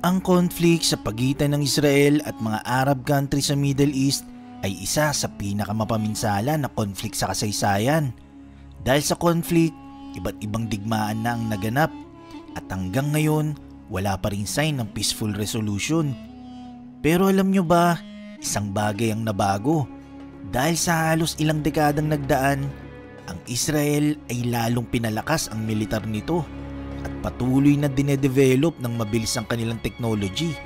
Ang conflict sa pagitan ng Israel at mga Arab countries sa Middle East ay isa sa pinakamapaminsala na conflict sa kasaysayan. Dahil sa conflict, iba't ibang digmaan na ang naganap at hanggang ngayon wala pa ring sign ng peaceful resolution. Pero alam nyo ba, isang bagay ang nabago. Dahil sa halos ilang dekadang nagdaan, ang Israel ay lalong pinalakas ang militar nito at patuloy na dinedevelop ng mabilis ang kanilang technology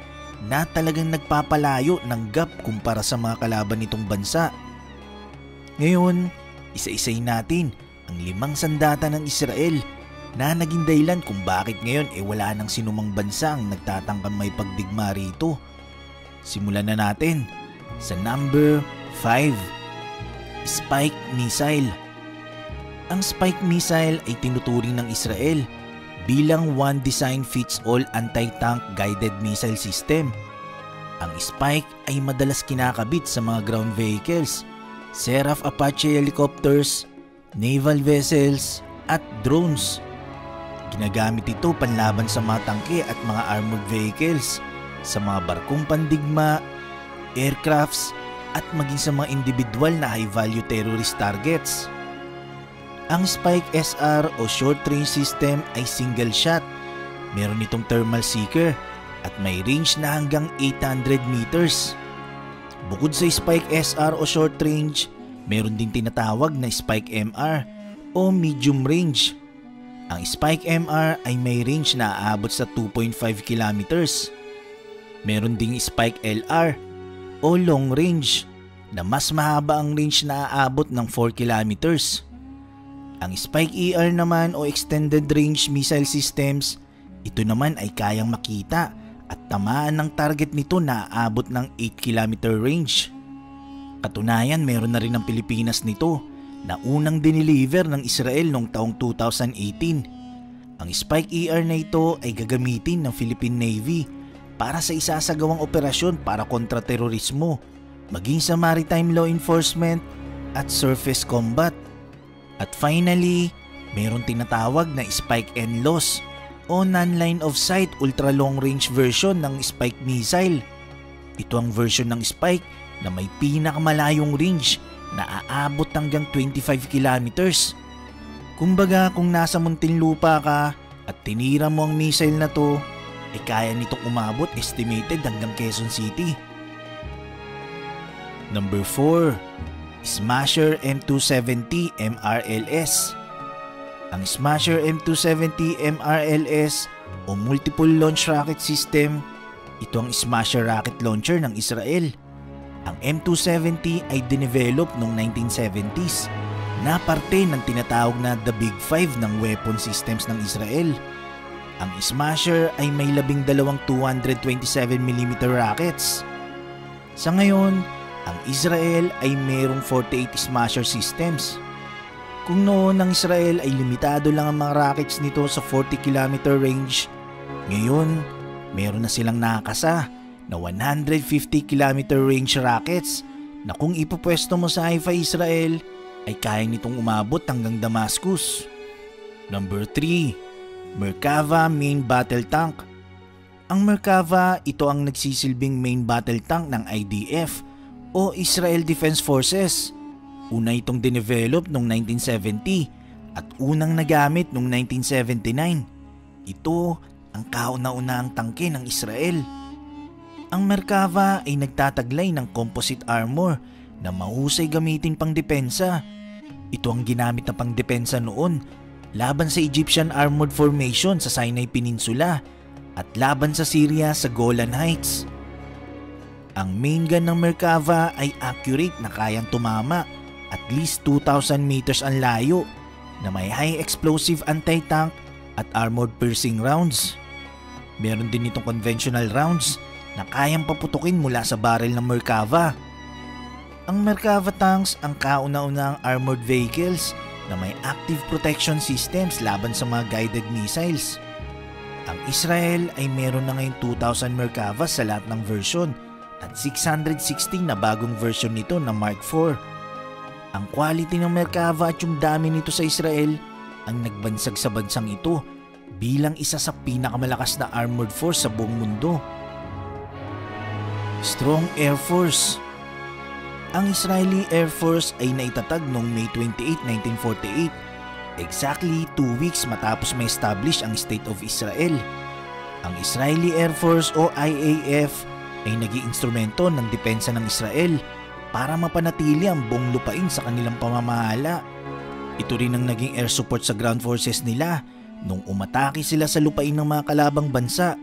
na talagang nagpapalayo ng gap kumpara sa mga kalaban nitong bansa. Ngayon, isa-isayin natin ang 5 sandata ng Israel na naging dahilan kung bakit ngayon wala nang sinumang bansa ang nagtatangkang may pagdigma rito. Simulan na natin sa number 5, Spike Missile. Ang Spike Missile ay tinuturing ng Israel bilang one design fits all anti-tank guided missile system. Ang Spike ay madalas kinakabit sa mga ground vehicles, Seraph Apache helicopters, naval vessels at drones. Ginagamit ito panlaban sa mga tangke at mga armored vehicles, sa mga barkong pandigma, aircrafts at maging sa mga individual na high-value terrorist targets. Ang Spike SR o short range system ay single shot. Meron itong thermal seeker at may range na hanggang 800 meters. Bukod sa Spike SR o short range, meron din tinatawag na Spike MR o medium range. Ang Spike MR ay may range na aabot sa 2.5 kilometers. Meron ding Spike LR o long range na mas mahaba ang range na aabot ng 4 kilometers. Ang Spike ER naman o extended range missile systems, ito naman ay kayang makita at tamaan ng target nito na aabot ng 8 kilometer range. Katunayan, meron na rin ang Pilipinas nito na unang dineliver ng Israel noong taong 2018. Ang Spike ER na ito ay gagamitin ng Philippine Navy para sa isasagawang operasyon para kontra terorismo, maging sa maritime law enforcement at surface combat. At finally, mayroon tinatawag na Spike NLOS o non-line of sight ultra long range version ng Spike missile. Ito ang version ng Spike na may pinakamalayong range na aabot hanggang 25 kilometers. Kumbaga, kung nasa Muntinlupa ka at tinira mo ang missile na to, kaya nitong umabot estimated hanggang Quezon City. Number 4, Smasher M270 MRLS. Ang Smasher M270 MRLS o Multiple Launch Rocket System, ito ang Smasher rocket launcher ng Israel. Ang M270 ay dinevelop noong 1970s na parte ng tinatawag na The Big Five ng weapon systems ng Israel. Ang Smasher ay may 12 227mm rockets. Sa ngayon, ang Israel ay mayroong 48 Smasher systems. Kung noon ang Israel ay limitado lang ang mga rockets nito sa 40 km range, ngayon meron na silang nakakasa na 150 km range rockets na kung ipopwesto mo sa Haifa, Israel, ay kaya nitong umabot hanggang Damascus. Number 3, Merkava Main Battle Tank. Ang Merkava, ito ang nagsisilbing main battle tank ng IDF o Israel Defense Forces. Una itong dinevelop noong 1970 at unang nagamit noong 1979. Ito ang kauna-unahang tangke ng Israel. Ang Merkava ay nagtataglay ng composite armor na mahusay gamitin pang depensa. Ito ang ginamit na pang depensa noon laban sa Egyptian Armored Formation sa Sinai Peninsula at laban sa Syria sa Golan Heights. Ang main gun ng Merkava ay accurate na kayang tumama at least 2,000 meters ang layo na may high explosive anti-tank at armored piercing rounds. Meron din itong conventional rounds na kayang paputukin mula sa barrel ng Merkava. Ang Merkava tanks ang kauna-unahang armored vehicles na may active protection systems laban sa mga guided missiles. Ang Israel ay meron na ngayon 2,000 Merkava sa lahat ng version at 660 na bagong version nito na Mark IV. Ang quality ng Merkava at yung dami nito sa Israel ang nagbansag sa bansang ito bilang isa sa pinakamalakas na armored force sa buong mundo. Strong Air Force. Ang Israeli Air Force ay naitatag noong May 28, 1948, exactly 2 weeks matapos ma-establish ang State of Israel. Ang Israeli Air Force o IAF ay naging instrumento ng depensa ng Israel para mapanatili ang buong lupain sa kanilang pamamahala. Ito rin ang naging air support sa ground forces nila nung umatake sila sa lupain ng mga kalabang bansa.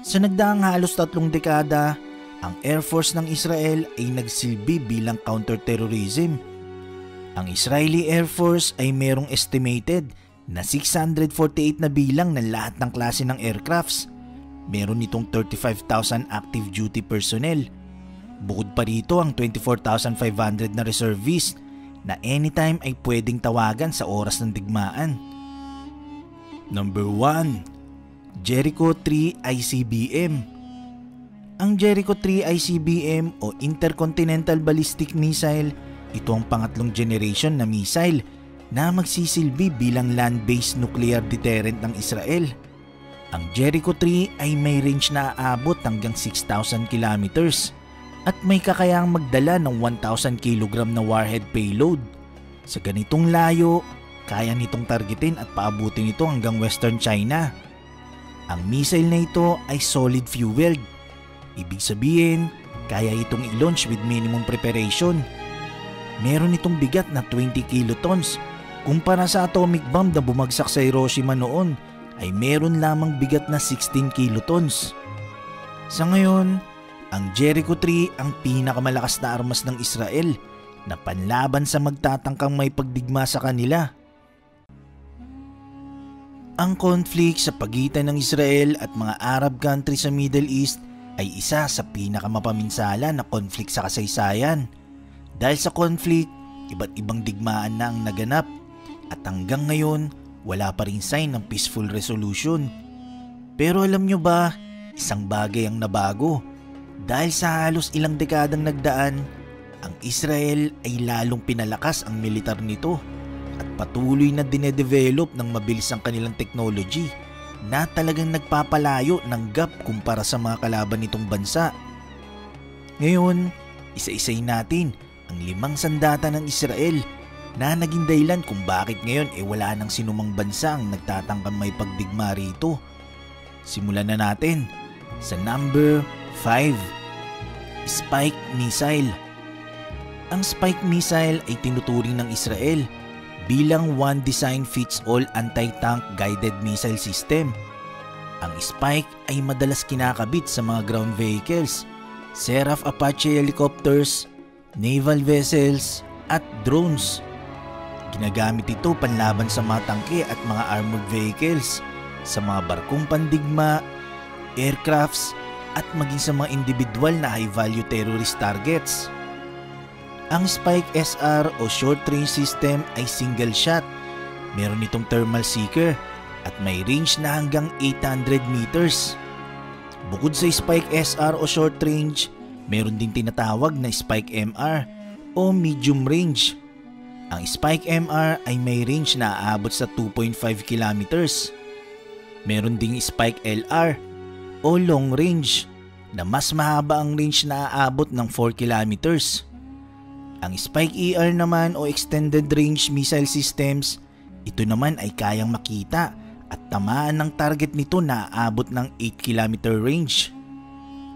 Sa nagdaang halos 3 dekada, ang Air Force ng Israel ay nagsilbi bilang counter-terrorism. Ang Israeli Air Force ay mayroong estimated na 648 na bilang ng lahat ng klase ng aircrafts. Meron nitong 35,000 active duty personnel. Bukod pa rito ang 24,500 na reservists na anytime ay pwedeng tawagan sa oras ng digmaan. Number 1. Jericho 3 ICBM. Ang Jericho 3 ICBM o Intercontinental Ballistic Missile, ito ang pangatlong generation na missile na magsisilbi bilang land-based nuclear deterrent ng Israel. Ang Jericho 3 ay may range na aabot hanggang 6,000 kilometers at may kakayahang magdala ng 1,000 kg na warhead payload. Sa ganitong layo, kaya nitong targetin at paabutin ito hanggang Western China. Ang missile na ito ay solid fueled. Ibig sabihin, kaya itong i-launch with minimum preparation. Meron itong bigat na 20 kilotons. Kumpara sa atomic bomb na bumagsak sa Hiroshima noon, ay meron lamang bigat na 16 kilotons. Sa ngayon, ang Jericho 3 ang pinakamalakas na armas ng Israel na panlaban sa magtatangkang may pagdigma sa kanila. Ang conflict sa pagitan ng Israel at mga Arab countries sa Middle East ay isa sa pinakamapaminsala na conflict sa kasaysayan. Dahil sa conflict, iba't ibang digmaan na ang naganap at hanggang ngayon wala pa ring sign ng peaceful resolution. Pero alam nyo ba, isang bagay ang nabago. Dahil sa halos ilang dekadang nagdaan, ang Israel ay lalong pinalakas ang militar nito at patuloy na dinedevelop ng mabilis ang kanilang technology na talagang nagpapalayo ng gap kumpara sa mga kalaban nitong bansa. Ngayon, isa-isayin natin ang 5 sandata ng Israel na naging dahilan kung bakit ngayon wala nang sinumang bansa ang nagtatangkang may pagdigma rito. Simulan na natin sa number 5. Spike Missile. Ang Spike Missile ay tinuturing ng Israel bilang one design fits all anti-tank guided missile system. Ang Spike ay madalas kinakabit sa mga ground vehicles, Seraph Apache helicopters, naval vessels at drones. Ginagamit ito panlaban sa mga tangke at mga armored vehicles, sa mga barkong pandigma, aircrafts at maging sa mga individual na high-value terrorist targets. Ang Spike SR o short range system ay single shot. Meron itong thermal seeker at may range na hanggang 800 meters. Bukod sa Spike SR o short range, meron din tinatawag na Spike MR o medium range. Ang Spike MR ay may range na aabot sa 2.5 kilometers. Meron ding Spike LR o long range na mas mahaba ang range na aabot ng 4 kilometers. Ang Spike ER naman o Extended Range Missile Systems, ito naman ay kayang makita at tamaan ng target nito na aabot ng 8 km range.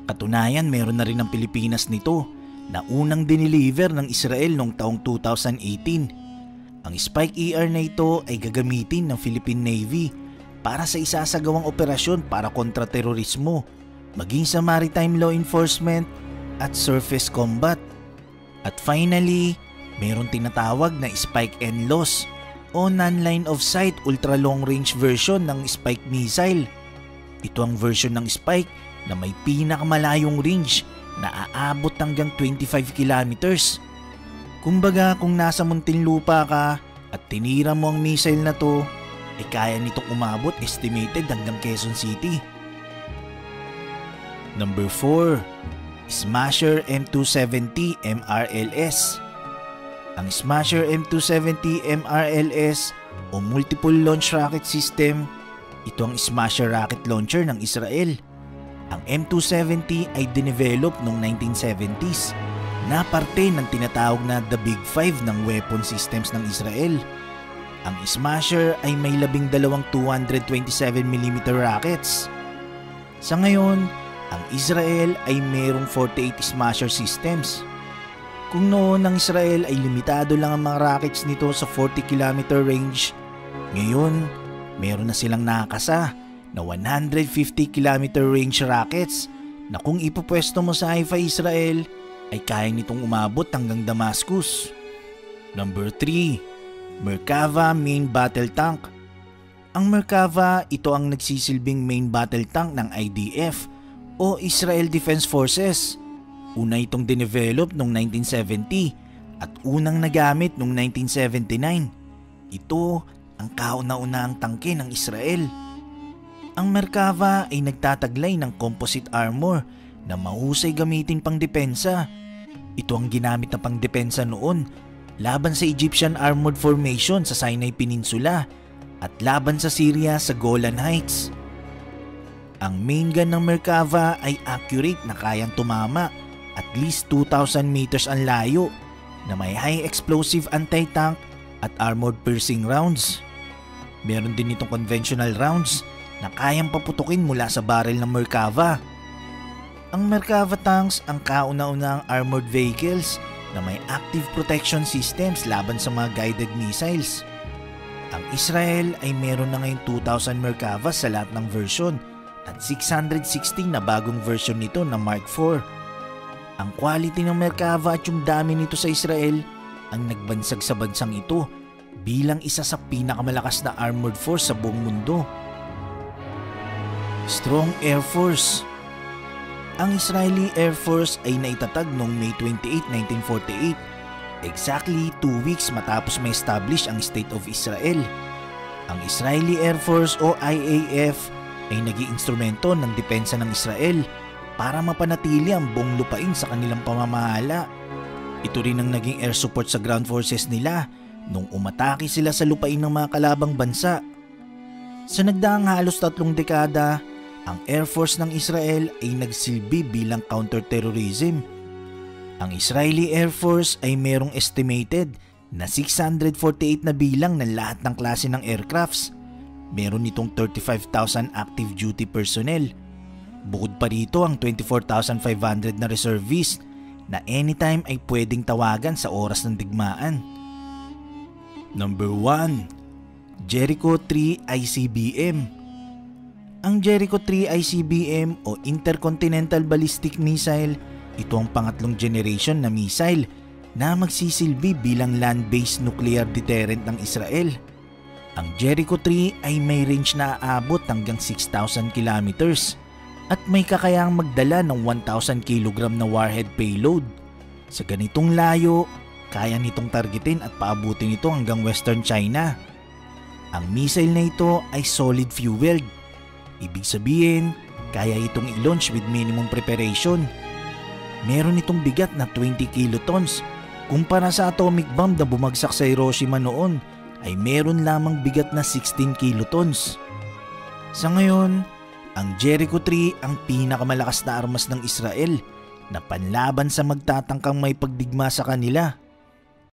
Katunayan, meron na rin ang Pilipinas nito na unang dineliver ng Israel noong taong 2018. Ang Spike ER na ito ay gagamitin ng Philippine Navy para sa isasagawang operasyon para kontra terorismo, maging sa maritime law enforcement at surface combat. At finally, mayroong tinatawag na Spike NLOS o non-line of sight ultra long range version ng Spike missile. Ito ang version ng Spike na may pinakamalayong range na aabot hanggang 25 kilometers. Kumbaga kung nasa Muntinlupa ka at tinira mo ang missile na to, kaya nitong umabot estimated hanggang Quezon City. Number 4. Smasher M270 MRLS. Ang Smasher M270 MRLS o Multiple Launch Rocket System Ito ang Smasher rocket launcher ng Israel. Ang M270 ay dinevelop noong 1970s na parte ng tinatawag na The Big Five ng weapon systems ng Israel. Ang Smasher ay may 12 227mm rockets. Sa ngayon, ang Israel ay mayroong 48 Smasher systems. Kung noon ang Israel ay limitado lang ang mga rockets nito sa 40km range, ngayon meron na silang nakakasa na 150km range rockets na kung ipopwesto mo sa Haifa, Israel, ay kaya nitong umabot hanggang Damascus. Number 3. Merkava Main Battle Tank. Ang Merkava, ito ang nagsisilbing main battle tank ng IDF o Israel Defense Forces. Una itong dinevelop noong 1970 at unang nagamit noong 1979. Ito ang kauna-unahang tangke ng Israel. Ang Merkava ay nagtataglay ng composite armor na mahusay gamitin pang depensa. Ito ang ginamit na pang depensa noon laban sa Egyptian Armored Formation sa Sinai Peninsula at laban sa Syria sa Golan Heights. Ang main gun ng Merkava ay accurate na kayang tumama at least 2,000 meters ang layo na may high explosive anti-tank at armored piercing rounds. Meron din itong conventional rounds na kayang paputukin mula sa barrel ng Merkava. Ang Merkava tanks ang kauna-unahang armored vehicles na may active protection systems laban sa mga guided missiles. Ang Israel ay meron na ngayon 2,000 Merkava sa lahat ng version at 660 na bagong version nito na Mark IV. Ang quality ng Merkava at yung dami nito sa Israel ang nagbansag sa bansang ito bilang isa sa pinakamalakas na armored force sa buong mundo. Strong Air Force. Ang Israeli Air Force ay naitatag noong May 28, 1948, exactly 2 weeks matapos ma-establish ang State of Israel. Ang Israeli Air Force o IAF ay naging instrumento ng depensa ng Israel para mapanatili ang buong lupain sa kanilang pamamahala. Ito rin ang naging air support sa ground forces nila nung umatake sila sa lupain ng mga kalabang bansa. Sa nagdaang halos 3 dekada, ang Air Force ng Israel ay nagsilbi bilang counter-terrorism. Ang Israeli Air Force ay mayroong estimated na 648 na bilang ng lahat ng klase ng aircrafts. Meron nitong 35,000 active duty personnel. Bukod pa rito ang 24,500 na reservists na anytime ay pwedeng tawagan sa oras ng digmaan. Number 1. Jericho 3 ICBM. Ang Jericho 3 ICBM o Intercontinental Ballistic Missile, ito ang pangatlong generation na missile na magsisilbi bilang land-based nuclear deterrent ng Israel. Ang Jericho 3 ay may range na aabot hanggang 6,000 kilometers at may kakayahang magdala ng 1,000 kg na warhead payload. Sa ganitong layo, kaya nitong targetin at paabutin ito hanggang Western China. Ang missile na ito ay solid fueled. Ibig sabihin, kaya itong i-launch with minimum preparation. Meron itong bigat na 20 kilotons. Kumpara sa atomic bomb na bumagsak sa Hiroshima noon, ay meron lamang bigat na 16 kilotons. Sa ngayon, ang Jericho 3 ang pinakamalakas na armas ng Israel na panlaban sa magtatangkang may pagdigma sa kanila.